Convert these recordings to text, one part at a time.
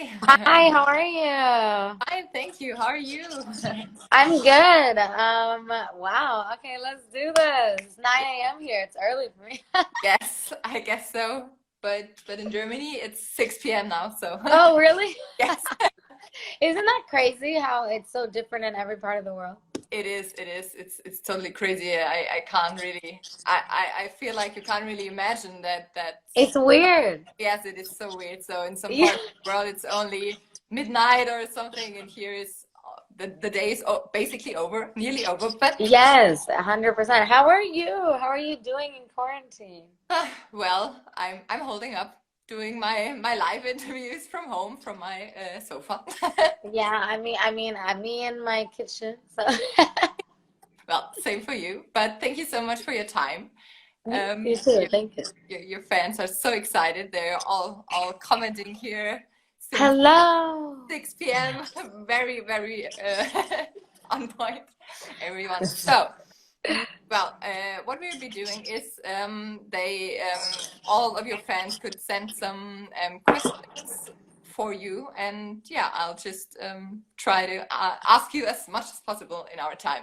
Hi, how are you? Fine, thank you. How are you? I'm good. Wow. Okay, let's do this. It's 9 a.m. here. It's early for me. Yes, I guess so. But in Germany it's 6 p.m. now, so Oh, really? yes, Isn't that crazy how it's so different in every part of the world? it is. It is. It's totally crazy. I can't really. I feel like you can't really imagine that's It's weird. yes, it is so weird. So in some Yeah. parts of the world it's only midnight or something, and here is the day is basically over, nearly over. But Yes, 100%. How are you? How are you doing in quarantine? well, I'm holding up, doing my live interviews from home from my sofa. Yeah, I'm me in my kitchen. So Well, same for you. But thank you so much for your time. you too. Your, Thank you. your fans are so excited. They're all commenting here since Hello. 6 p.m. Very, very on point, everyone. So, what we'll be doing is all of your fans could send some questions for you, and yeah, I'll just try to ask you as much as possible in our time.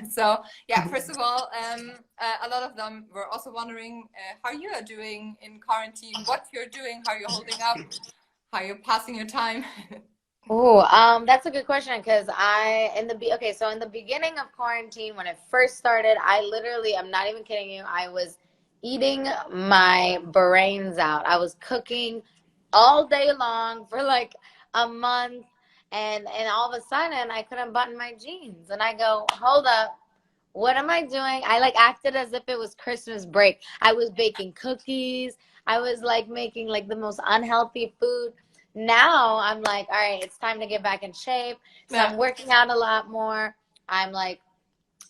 So, yeah, first of all, a lot of them were also wondering how you are doing in quarantine, what you're doing, how you're holding up, how you're passing your time. Oh, that's a good question because okay, so in the beginning of quarantine, when it first started, I literally, I'm not even kidding you, I was eating my brains out. I was cooking all day long for like a month, and all of a sudden I couldn't button my jeans, and I go, hold up, what am I doing? I like acted as if it was Christmas break. I was baking cookies. I was like making like the most unhealthy food. Now I'm like, all right, it's time to get back in shape. So Yeah. I'm working out a lot more. I'm like,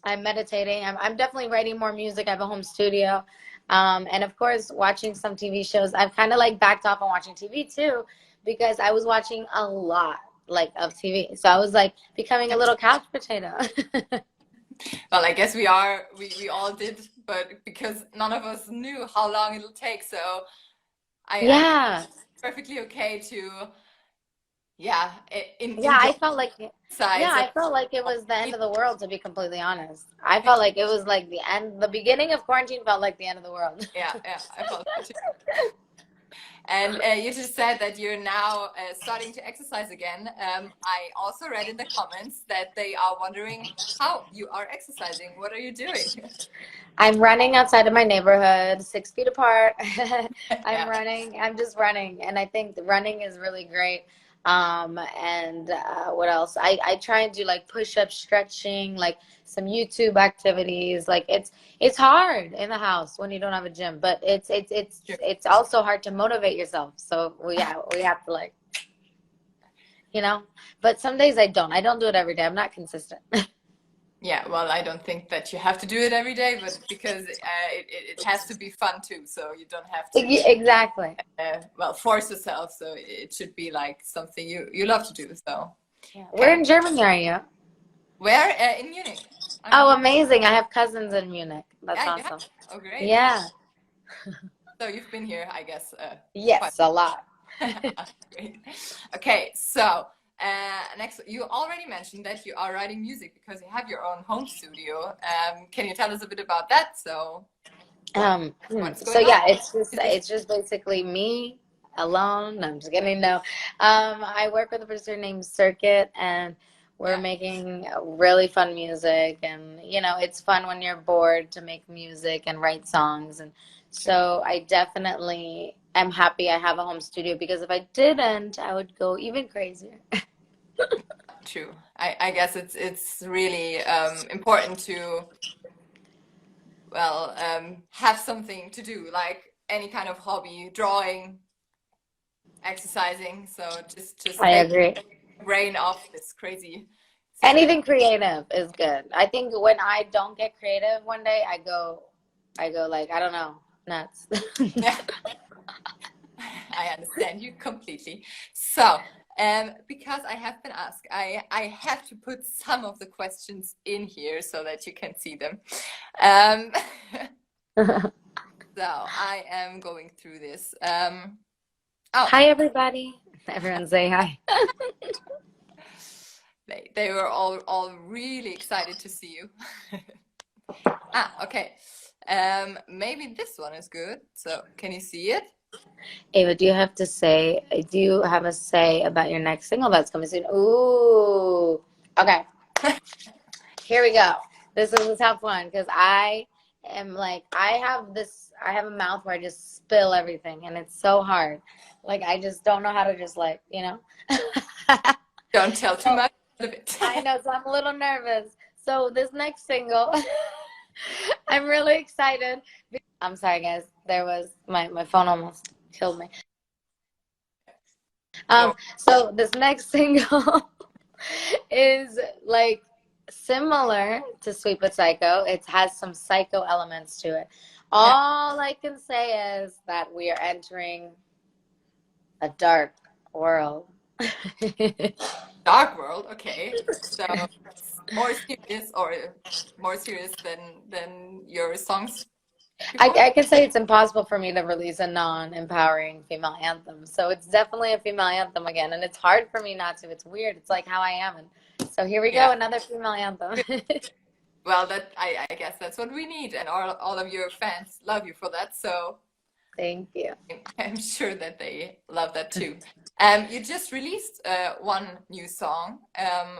I'm meditating. I'm definitely writing more music. I have a home studio. And of course, watching some TV shows. I've kind of like backed off on watching TV too because I was watching a lot like of TV. So I was like becoming a little couch potato. Well, I guess we all did, but because none of us knew how long it'll take, so I guess Yeah. it's perfectly okay to yeah Yeah, enjoy I felt like yeah, size of I felt like it was the end of the world to be completely honest. I felt like it was like the beginning of quarantine felt like the end of the world. yeah, I felt that too. And you just said that you're now starting to exercise again. I also read in the comments that they are wondering how you are exercising. What are you doing? I'm running outside of my neighborhood, 6 feet apart. Yeah, I'm just running, and I think the running is really great. And what else? I try and do like push-up stretching, like some YouTube activities. Like it's hard in the house when you don't have a gym, but sure. it's also hard to motivate yourself. So we have to like, you know. But some days I don't. I don't do it every day. I'm not consistent. Yeah, well, I don't think that you have to do it every day, but because it has to be fun too, so you don't have to, Exactly. well, force yourself. So it should be like something you love to do. So, Yeah. Where okay. in Germany are you? Where? In Munich. Oh, I'm, amazing. I have cousins in Munich. That's yeah, you have. awesome. Oh, great. Yeah. So you've been here, I guess, quite. Yes, a lot. Great. Okay, so next, you already mentioned that you are writing music because you have your own home studio. Can you tell us a bit about that? So, what's So going on? yeah, Is it it's just basically me alone. No, I'm just kidding. No. I work with a producer named Circuit, and we're yeah, making really fun music, and it's fun when you're bored to make music and write songs. And sure, so I definitely am happy I have a home studio because if I didn't, I would go even crazier. true. I guess it's really important to well have something to do, like any kind of hobby, drawing, exercising. So just I take agree. your brain off this crazy situation. Anything creative is good. I think when I don't get creative one day, I go like, I don't know, nuts. Yeah, I understand you completely. So, because I have been asked, I have to put some of the questions in here so that you can see them. Um, so I am going through this. Oh, Hi, everybody. Everyone say hi. They were all really excited to see you. Okay. Maybe this one is good. So can you see it? Ava, do you have a say about your next single that's coming soon? Ooh. Okay, here we go. This is a tough one because I have a mouth where I just spill everything and it's so hard. Like, I just don't know how to just Don't tell too So much of it. I know, so I'm a little nervous. So this next single, I'm really excited. I'm sorry, guys. There was my phone almost killed me. No. So this next single is like similar to Sweet But Psycho. It has some psycho elements to it. Yeah. All I can say is that we are entering a dark world. Dark World. Okay. So it's more serious than your songs before. I can say it's impossible for me to release a non-empowering female anthem. So it's definitely a female anthem again. And it's hard for me not to. It's weird. It's like how I am. And so here we go, Yeah. another female anthem. Well, that I guess that's what we need, and all of your fans love you for that. So Thank you. I'm sure that they love that too. You just released one new song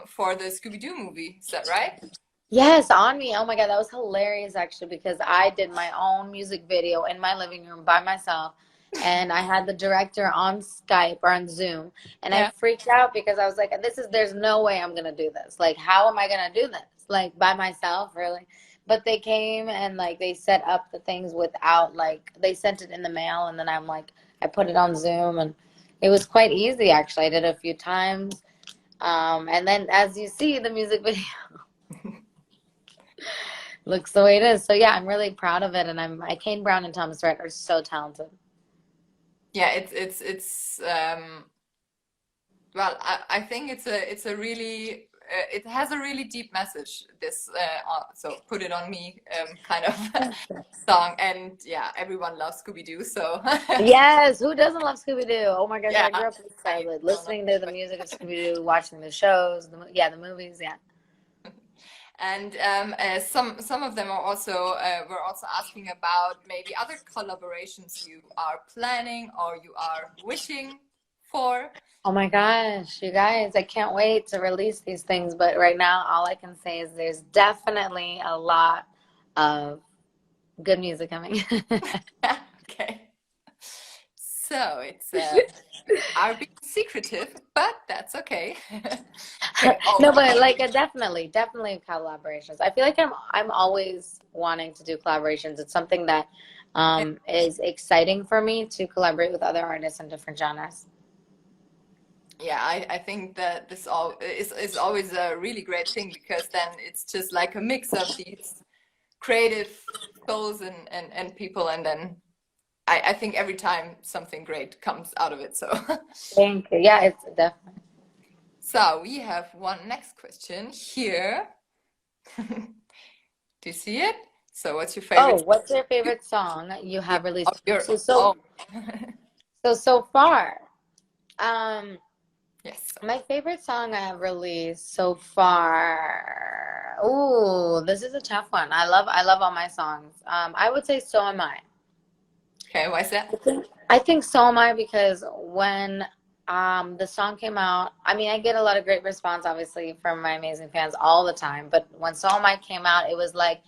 for the Scooby-Doo movie. Is that right? Yes, on me. Oh my God, that was hilarious actually because I did my own music video in my living room by myself and I had the director on Skype or on Zoom and I Yeah. freaked out because I was like, there's no way I'm gonna do this. Like, how am I gonna do this? Like by myself, really? But they came and like they set up the things without like they sent it in the mail and then I put it on Zoom and it was quite easy actually. I did it a few times. And then as you see the music video looks the way it is. So yeah, I'm really proud of it, and Kane Brown and Thomas Rhett are so talented. Yeah, well, I think it's a really it has a really deep message. This so put it on me kind of song, and yeah, everyone loves Scooby-Doo, so Yes, who doesn't love Scooby Doo? Oh my gosh, yeah, I grew up with I don't know, listening to the but music of Scooby Doo, watching the shows, the movies. Yeah. and some of them are also were also asking about maybe other collaborations you are planning or you are wishing for. Oh my gosh, you guys, I can't wait to release these things. But right now, all I can say is there's definitely a lot of good music coming. Okay, so it's are being secretive, but that's okay. Okay. Oh, No, but like definitely collaborations. I feel like I'm always wanting to do collaborations. It's something that yeah, is exciting for me to collaborate with other artists in different genres. yeah. I think that this all is always a really great thing because then it's just like a mix of these creative souls and people, and then I think every time something great comes out of it. So, Thank you. Yeah, it's definitely. so we have one next question here. Do you see it? So, what's your Oh, favorite? what's your favorite song you Yeah, have released? of your So so own. so far, um, Yes. my favorite song I have released so far. Ooh, this is a tough one. I love all my songs. I would say So Am I. Okay, why is that? I think so am I because when the song came out, I mean, I get a lot of great response, obviously, from my amazing fans all the time. But when So Am I came out, it was like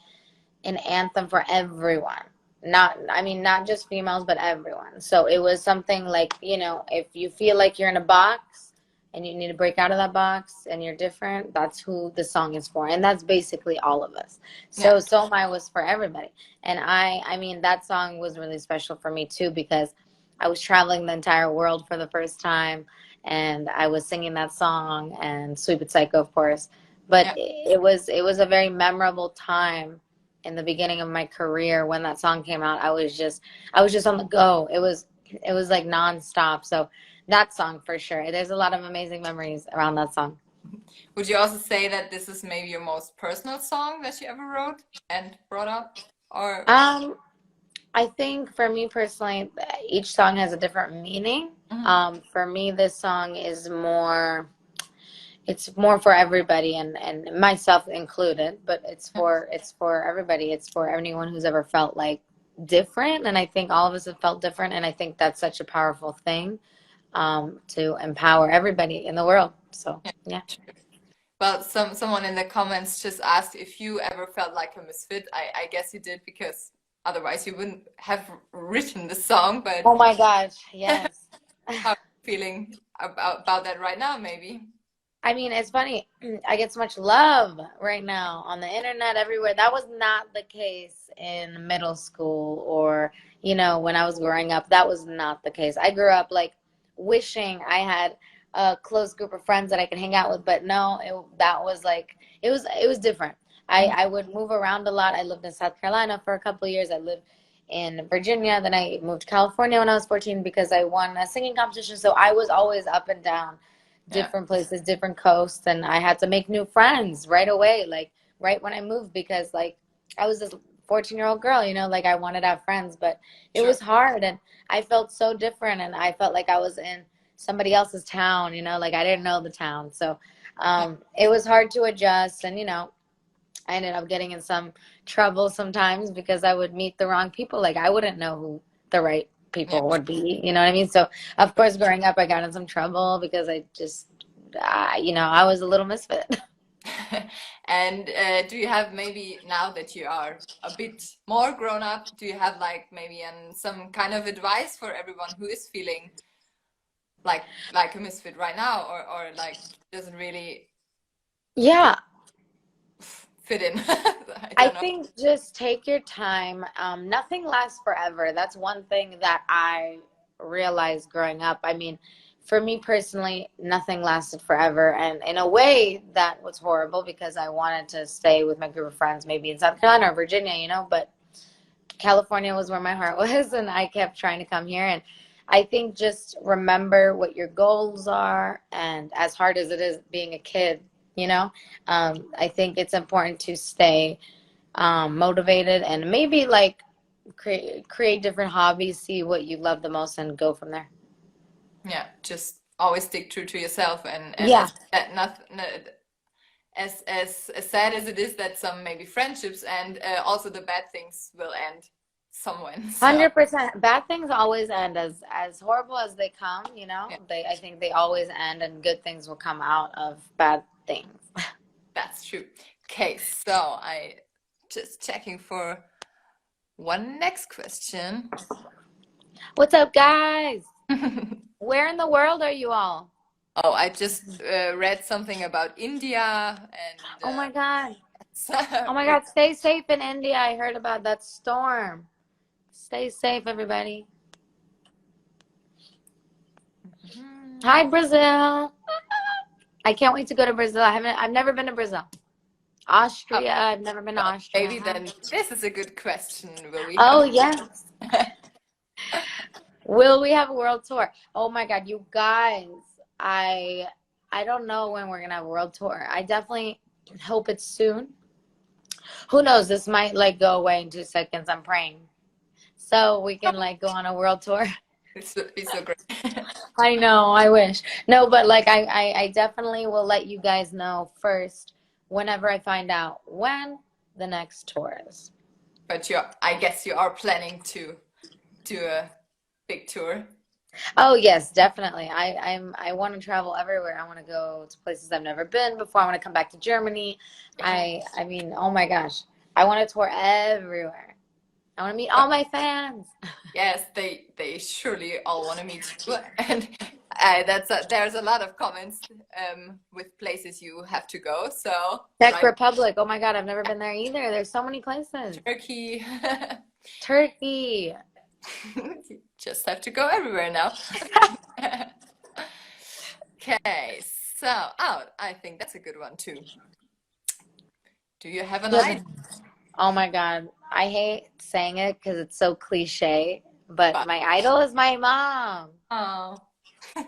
an anthem for everyone. I mean, not just females, but everyone. So it was something like, if you feel like you're in a box and you need to break out of that box and you're different, that's who the song is for. And that's basically all of us. Yeah, So Am I was for everybody. And I mean, that song was really special for me too, because I was traveling the entire world for the first time and I was singing that song and Sweet But Psycho, of course. But yeah. it was a very memorable time in the beginning of my career when that song came out. I was just on the go. It was like nonstop. So that song for sure. There's a lot of amazing memories around that song. Would you also say that this is maybe your most personal song that you ever wrote and brought up? Or Um, I think for me personally, each song has a different meaning. Mhm. For me, this song is more, it's more for everybody, and myself included, but it's for everybody. It's for anyone who's ever felt like different, and I think all of us have felt different, and I think that's such a powerful thing, to empower everybody in the world. So Yeah. yeah. Well, someone in the comments just asked if you ever felt like a misfit. I guess you did because otherwise you wouldn't have written the song. But Oh my gosh, yes. how are you feeling about that right now, maybe? I mean, it's funny. I get so much love right now on the internet, everywhere. That was not the case in middle school or, when I was growing up. That was not the case. I grew up like wishing I had a close group of friends that I could hang out with, but no, that was like it was different. Mhm. I would move around a lot. I lived in South Carolina for a couple of years. I lived in Virginia. Then I moved to California when I was 14 because I won a singing competition. So I was always up and down Yeah, different places, different coasts, and I had to make new friends right away, like right when I moved, because like I was this 14-year-old girl, like I wanted to have friends, but it sure. was hard, and I felt so different, and I felt like I was in somebody else's town, like I didn't know the town. So Yeah, it was hard to adjust, and I ended up getting in some trouble sometimes because I would meet the wrong people. Like I wouldn't know who the right yeah. people would be. You know what I mean? So of course, growing up, I got in some trouble because I just, I was a little misfit. And do you have maybe now that you are a bit more grown up, do you have like maybe some kind of advice for everyone who is feeling like like a misfit right now, or like doesn't really Yeah, fit in? I I don't know. think just take your time. Nothing lasts forever. That's one thing that I realized growing up. I mean, for me personally, nothing lasted forever. And in a way, that was horrible because I wanted to stay with my group of friends, maybe in South Carolina or Virginia, but California was where my heart was, and I kept trying to come here. And I think just remember what your goals are, and as hard as it is being a kid, I think it's important to stay motivated and maybe like create different hobbies, see what you love the most, and go from there. Yeah, just always stick true to yourself, and Yeah, as that nothing as sad as it is that some maybe friendships and also the bad things will end somewhen. So 100%. Bad things always end as horrible as they come. yeah, I think they always end, and good things will come out of bad things. that's true. Okay, so I just checking for one next question. What's up, guys? Where in the world are you all? Oh, I just read something about India and Oh my God. so Oh my we, God. Stay safe in India. I heard about that storm. Stay safe, everybody. Mhm. Hi, Brazil. I can't wait to go to Brazil. I've never been to Brazil. Oh, Austria. I've never been to well, Austria. maybe then this is a good question. Will we have Oh, yes. Will we have a world tour? Oh my God, you guys. I I don't know when we're gonna have a world tour. I definitely hope it's soon. Who knows? This might like go away in 2 seconds. I'm praying. So we can like go on a world tour. this would be so great. I know, I wish. No, but like I definitely will let you guys know first whenever I find out when the next tour is. But I guess you are planning to do a big tour. Oh yes, definitely. I want to travel everywhere. I want to go to places I've never been before. I want to come back to Germany. Yeah. I mean, oh my gosh. I want to tour everywhere. I want to meet all my fans. Yes, they surely all want to meet you, and there's a lot of comments with places you have to go. So Czech right, Republic. Oh my God, I've never been there either. There's so many places. Turkey, Turkey. you just have to go everywhere now. Okay, so oh, I think that's a good one too. Do you have an idea? Good. Oh my God. I hate saying it because it's so cliche, but my idol is my mom. Oh,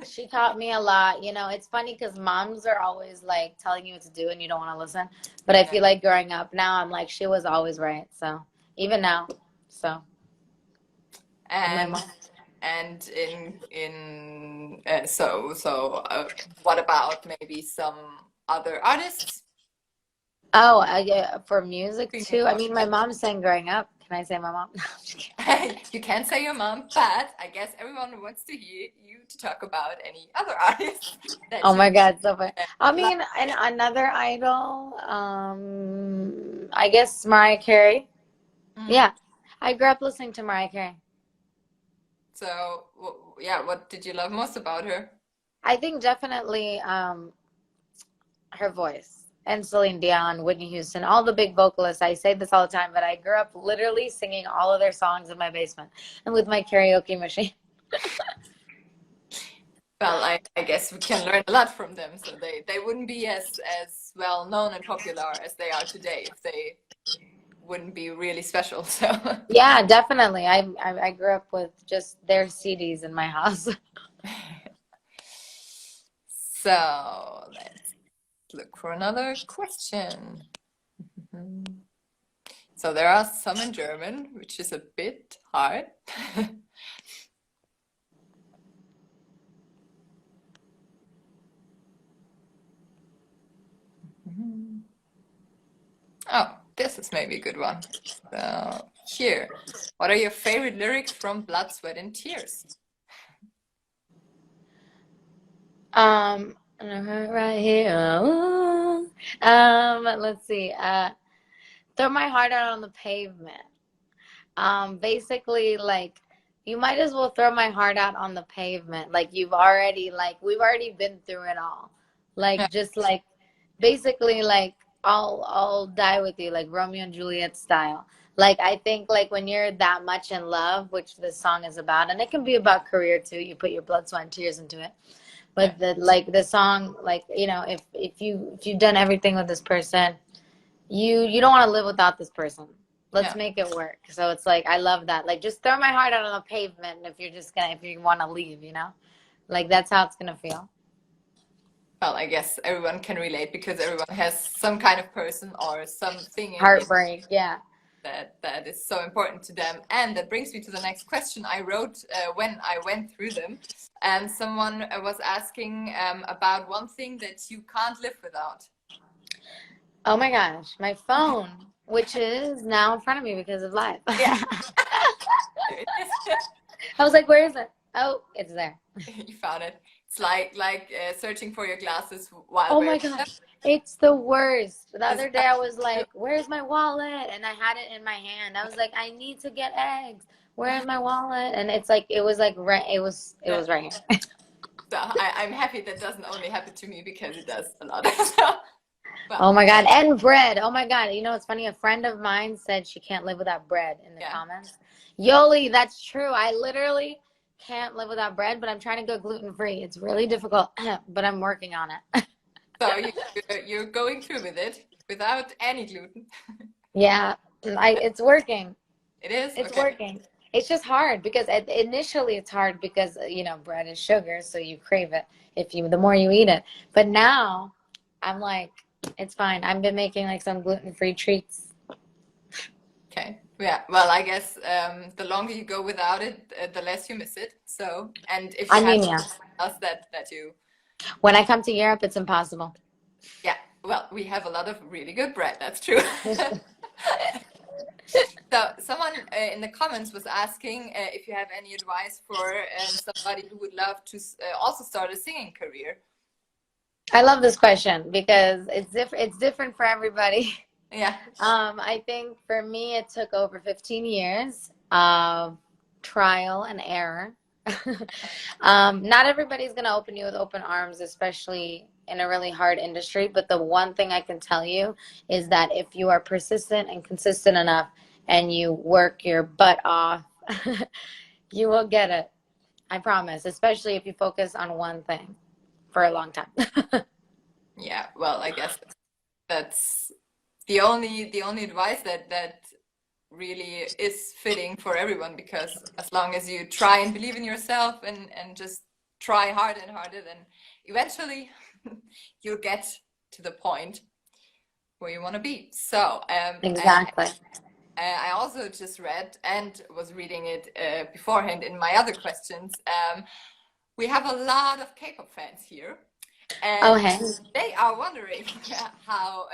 She taught me a lot. It's funny because moms are always like telling you what to do and you don't want to listen. But I yeah. feel like growing up now, I'm like, she was always right. So even now, so my And mom. And what about maybe some other artists? Oh, for music Streaming too. I or mean, my mom sang growing up. Can I say my mom? No, I'm just kidding. you can't say your mom, but I guess everyone wants to hear you to talk about any other artists that Oh you my God, so funny. I love. mean, and another idol, I guess Mariah Carey. Mhm. Yeah, I grew up listening to Mariah Carey. So, yeah, what did you love most about her? I think definitely her voice and Celine Dion, Whitney Houston, all the big vocalists. I say this all the time, but I grew up literally singing all of their songs in my basement and with my karaoke machine. Well, I guess we can learn a lot from them. So they wouldn't be as well known and popular as they are today if they wouldn't be really special. So, Yeah, definitely. I grew up with just their CDs in my house. so let's look for another question. Mhm. So there are some in German, which is a bit hard. Mhm. Oh, this is maybe a good one. So here, what are your favorite lyrics from Blood, Sweat, and Tears? Right here. Ooh. Let's see. Throw my heart out on the pavement. Basically, like, you might as well throw my heart out on the pavement. Like, we've already been through it all. Yeah, Like, just like, basically, like, I'll die with you, like Romeo and Juliet style. Like, I think, like, when you're that much in love, which this song is about, and it can be about career too, you put your blood, sweat, and tears into it. yeah, But the song, like, if you've done everything with this person, you don't want to live without this person. Let's yeah. make it work. So it's like I love that. Like, just throw my heart out on the pavement if you want to leave, like that's how it's gonna feel. Well, I guess everyone can relate because everyone has some kind of person or something in Heartbreak, yeah. that is so important to them. And that brings me to the next question I wrote when I went through them. And someone was asking about one thing that you can't live without. Oh my gosh, my phone, which is now in front of me because of life. Yeah, I there it is. was like, where is it? Oh, it's there. You found it. It's like searching for your glasses while Oh wearing my them. gosh, it's the worst. The As other day I was like, "Where's my wallet?" And I had it in my hand. I was like, "I need to get eggs. Where's my wallet?" And it's like it was like right it yeah. was right here. So I'm happy that doesn't only happen to me because it does a lot. So, well, Oh my God, and bread. Oh my God. You know what's funny? A friend of mine said she can't live without bread in the yeah. comments. Yoli, that's true. I literally can't live without bread, but I'm trying to go gluten free. It's really difficult, but I'm working on it. So you're going through with it without any gluten. Yeah, it's working. It is It's okay. working. It's just hard because initially it's hard because bread is sugar, so you crave it if you the more you eat it. But now I'm like, it's fine. I've been making like some gluten-free treats. Okay. Yeah. Well, I guess the longer you go without it, the less you miss it. So, and if I you have mean, yeah. else that you, When I come to Europe, it's impossible. yeah. Well, we have a lot of really good bread. That's true. So, someone in the comments was asking if you have any advice for somebody who would love to also start a singing career. I love this question because it's different. It's different for everybody. Yeah. I think for me, it took over 15 years of trial and error. Not everybody's going to open you with open arms, especially in a really hard industry. But the one thing I can tell you is that if you are persistent and consistent enough and you work your butt off, you will get it. I promise, especially if you focus on one thing for a long time. Yeah. Well, I guess that's the only advice that really is fitting for everyone because as long as you try and believe in yourself and just try harder and harder, then eventually you'll get to the point where you want to be. So Exactly. I also just read and was reading it beforehand in my other questions. We have a lot of K-pop fans here, Oh, and hey. they are wondering how,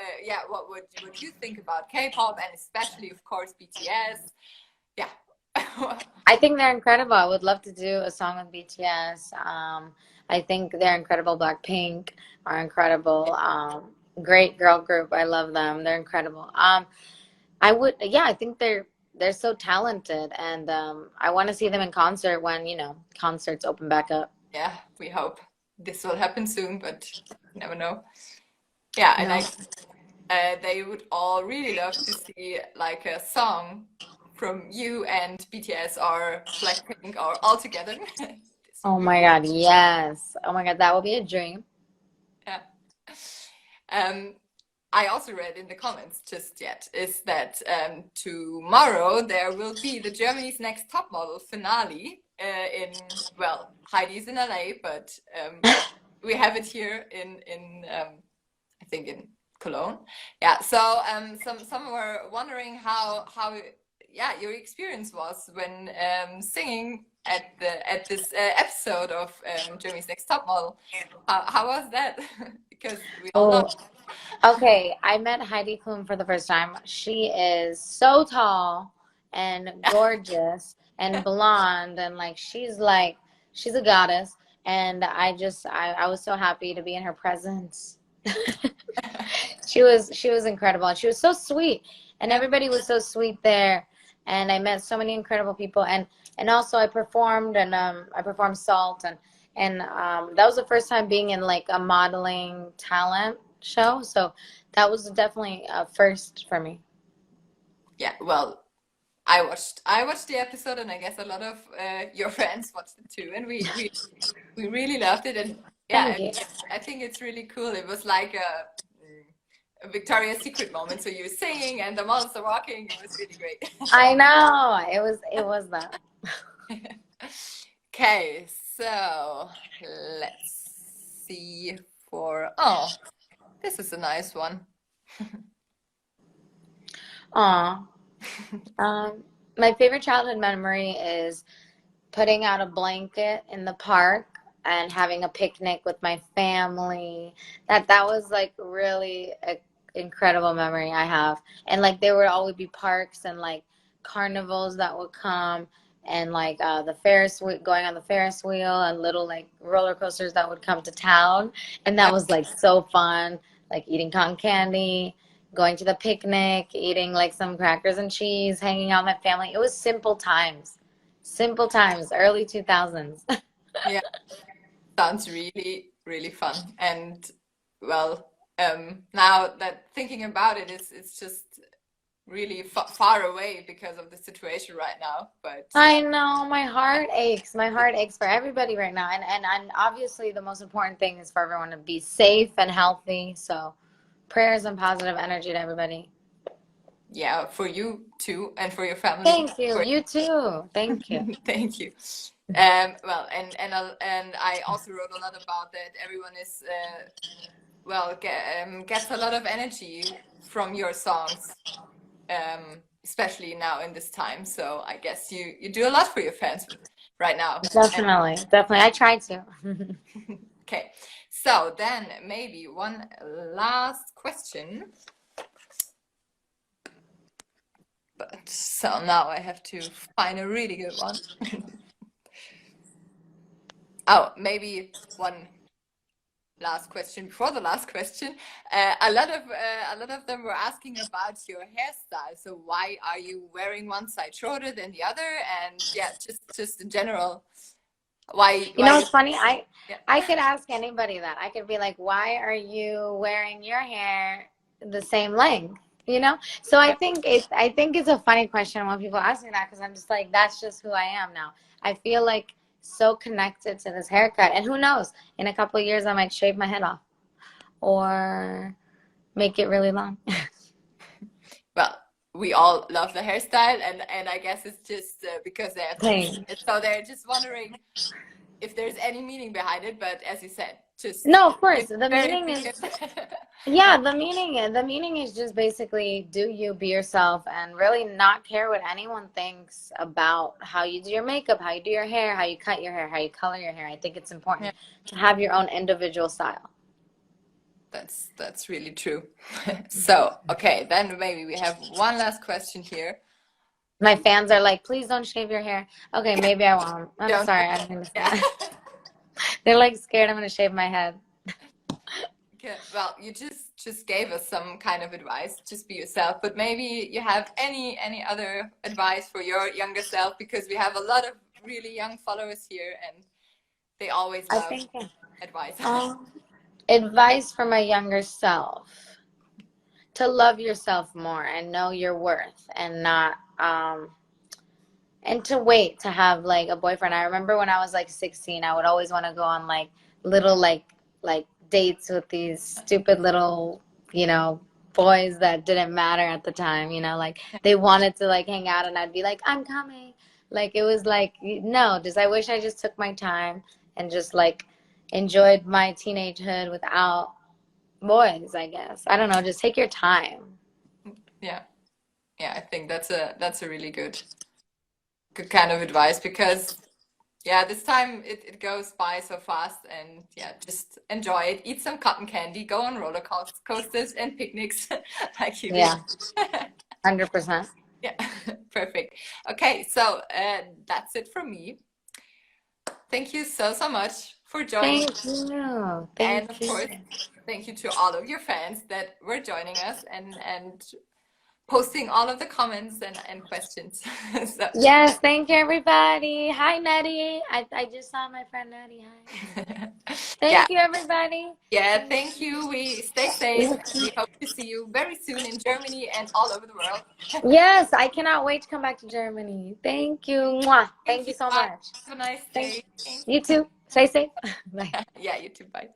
what would you think about K-pop, and especially, of course, BTS. Yeah. I think they're incredible. I would love to do a song with BTS. I think they're incredible. Blackpink are incredible. Great girl group. I love them. They're incredible. I would, yeah, I think they're so talented, and I want to see them in concert when, concerts open back up. Yeah, we hope this will happen soon, but never know. Yeah, and No. they would all really love to see like a song from you and BTS or Blackpink or all together. This would Oh be my really, God, yes. Oh my God, that would be a dream. yeah. Um, I also read in the comments just yet is that tomorrow there will be the Germany's Next Top Model finale well, Heidi's in LA, but we have it here in I think in Cologne. Yeah, so some were wondering how yeah, your experience was when singing at this episode of Germany's Next Top Model. How was that? Because we all know. Oh, okay. I met Heidi Klum for the first time. She is so tall and gorgeous and blonde, and she's a goddess. And I was so happy to be in her presence. She was incredible, and she was so sweet, and Yeah. everybody was so sweet there. And I met so many incredible people, and also I performed Salt, and that was the first time being in like a modeling talent show, so that was definitely a first for me. Yeah, well, I watched the episode, and I guess a lot of your friends watched it too, and we really loved it, and yeah, Thank you. I think it's really cool. It was like a Victoria's Secret moment. So you were singing, and the models are walking. It was really great. I know it was that. Okay, so let's see for oh, this is a nice one. Aw. My favorite childhood memory is putting out a blanket in the park and having a picnic with my family. That was like really a incredible memory I have. And like there would always be parks and like carnivals that would come, and like the Ferris wheel, going on the Ferris wheel, and little like roller coasters that would come to town, and that was like so fun. Like eating cotton candy, going to the picnic, eating like some crackers and cheese, hanging out with my family. It was simple times. Simple times, early 2000s. Yeah, sounds really, really fun. And well, now that thinking about it, it's just really far away because of the situation right now. But I know, my heart aches. My heart aches for everybody right now. And obviously the most important thing is for everyone to be safe and healthy. So prayers and positive energy to everybody. yeah, for you too, and for your family. Thank you. For You too. Thank you. thank you. Well, and I also wrote a lot about that. Everyone is gets a lot of energy from your songs, especially now in this time. So I guess you do a lot for your fans right now. Definitely. Definitely. I tried to. Okay, so then maybe one last question. But so now I have to find a really good one. Oh, maybe one last question before the last question. A lot of them were asking about your hairstyle. So why are you wearing one side shorter than the other? And yeah, just in general, why You know, why it's funny. yeah. I could ask anybody that. I could be like, "Why are you wearing your hair the same length?" You know? So I think it's a funny question when people ask me that, because I'm just like, that's just who I am now. I feel like so connected to this haircut, and who knows? In a couple of years, I might shave my head off or make it really long. Well, we all love the hairstyle, and I guess it's just because they have to Thanks. see it, so they're just wondering if there's any meaning behind it. But as you said, Just No, of course. it's The very meaning is, efficient. yeah, the meaning is just basically do you, be yourself, and really not care what anyone thinks about how you do your makeup, how you do your hair, how you cut your hair, how you color your hair. I think it's Yeah, important to have your own individual style. that's really true. So, okay, then maybe we have one last question here. My fans are like, please don't shave your hair. Okay, maybe I won't. I'm Don't, sorry, I didn't mean to say yeah. that. They're like scared I'm gonna shave my head. Okay, well, you just gave us some kind of advice. Just be yourself. But maybe you have any other advice for your younger self, because we have a lot of really young followers here, and they always I love think advice. um, advice for my younger self to love yourself more and know your worth and not and to wait to have like a boyfriend. I remember when I was like 16, I would always want to go on like little like dates with these stupid little, you know, boys that didn't matter at the time, you know, like they wanted to like hang out and I'd be like, I'm coming. Like it was like no, just I wish I just took my time and just like enjoyed my teenagehood without boys, I guess. I don't know, just take your time. Yeah, yeah, I think that's a really good kind of advice, because yeah, this time it goes by so fast, and yeah, just enjoy it. Eat some cotton candy, go on roller coasters and picnics like you did. Yeah, 100%. Yeah, perfect. Okay, so that's it from me. Thank you so much for joining. Thank you. And Thank of you. course, thank you to all of your fans that were joining us and posting all of the comments and questions. So, Yes, thank you, everybody. Hi, Nettie. I just saw my friend Nettie. Hi. yeah, Thank you, everybody. yeah, Thank thank you. We stay safe, you. and we hope to see you very soon in Germany and all over the world. Yes, I cannot wait to come back to Germany. Thank you. Mwah. Thank Thank you. you so Bye. much. Have a nice Thank day. Thank you too. Stay safe. Bye. yeah, you too. Bye.